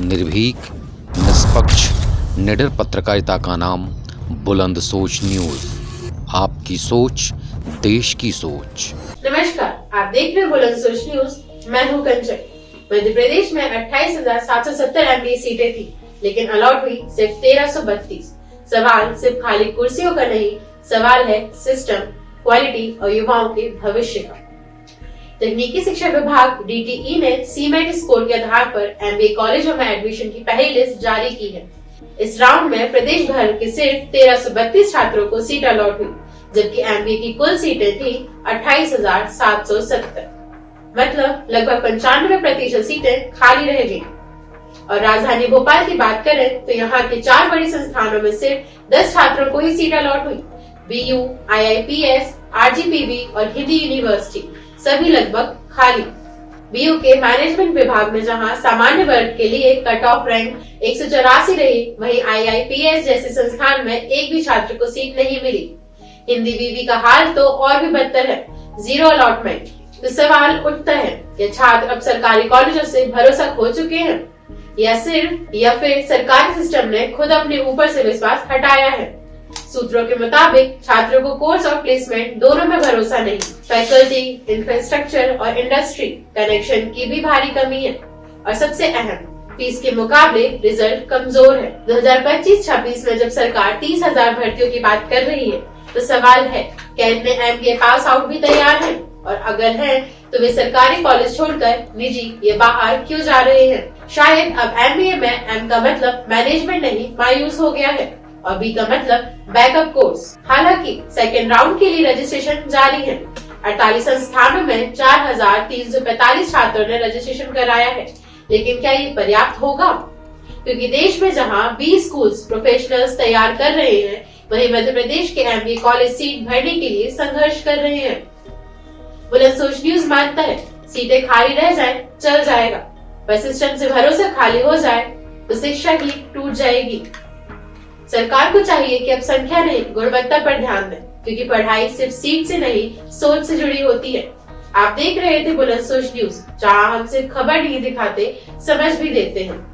निर्भीक, निष्पक्ष, निडर पत्रकारिता का नाम बुलंद सोच न्यूज। आपकी सोच, देश की सोच। नमस्कार, आप देख रहे हैं बुलंद सोच न्यूज। मैं हूं कंचन। मध्य प्रदेश में 28,770 एमपी सीटें थी, लेकिन अलॉट हुई सिर्फ 1332। सवाल सिर्फ खाली कुर्सियों का नहीं, सवाल है सिस्टम, क्वालिटी और युवाओं के भविष्य का। तकनीकी शिक्षा विभाग DTE ने सीमेट स्कोर के आधार पर MBA कॉलेजों में एडमिशन की पहली लिस्ट जारी की है। इस राउंड में प्रदेश भर के सिर्फ 1332 छात्रों को सीट अलॉट हुई, जबकि MBA की कुल सीटें थी 28,770। मतलब लगभग 95% सीटें खाली रह गयी। और राजधानी भोपाल की बात करें तो यहाँ के 4 बड़ी संस्थानों में सिर्फ 10 छात्रों को ही सीट अलॉट हुई। BU, IIPS, RGPV और हिंदी यूनिवर्सिटी सभी लगभग खाली। BU के मैनेजमेंट विभाग में जहां सामान्य वर्ग के लिए कट ऑफ रैंक 184 रही, वहीं IIPS जैसे संस्थान में एक भी छात्र को सीट नहीं मिली। हिंदी BV का हाल तो और भी बदतर है, 0 अलॉटमेंट। तो सवाल उठता है कि छात्र अब सरकारी कॉलेजों से भरोसा खो चुके हैं या फिर सरकारी सिस्टम ने खुद अपने ऊपर से विश्वास हटाया है। सूत्रों के मुताबिक छात्रों को कोर्स और प्लेसमेंट दोनों में भरोसा नहीं। फैकल्टी, इंफ्रास्ट्रक्चर और इंडस्ट्री कनेक्शन की भी भारी कमी है। और सबसे अहम, फीस के मुकाबले रिजल्ट कमजोर है। 2025-26 में जब सरकार 30,000 भर्तियों की बात कर रही है, तो सवाल है क्या इतने MBA पास आउट भी तैयार हैं? और अगर हैं, तो वे सरकारी कॉलेज छोड़कर निजी या बाहर क्यों जा रहे हैं? शायद अब MBA में M का मतलब मैनेजमेंट नहीं, मायूस हो गया है, और B का मतलब बैकअप कोर्स। हालांकि सेकेंड राउंड के लिए रजिस्ट्रेशन जारी है। 48 संस्थानों में 4,345 छात्रों ने रजिस्ट्रेशन कराया है, लेकिन क्या ये पर्याप्त होगा? क्योंकि देश में जहां 20 स्कूल्स प्रोफेशनल्स तैयार कर रहे हैं, वहीं मध्य प्रदेश के MBA कॉलेज सीट भरने के लिए संघर्ष कर रहे हैं। बुलंद सोच न्यूज मानता है सीटें खाली रह जाए चल जाएगा, पर सिस्टम से भरोसा खाली हो जाए तो शिक्षा ही टूट जाएगी। सरकार को चाहिए कि अब संख्या नहीं, गुणवत्ता पर ध्यान दें, क्योंकि पढ़ाई सिर्फ सीट से नहीं, सोच से जुड़ी होती है। आप देख रहे थे बुलंद सोच न्यूज, जहां हम सिर्फ खबर नहीं दिखाते, समझ भी देते हैं।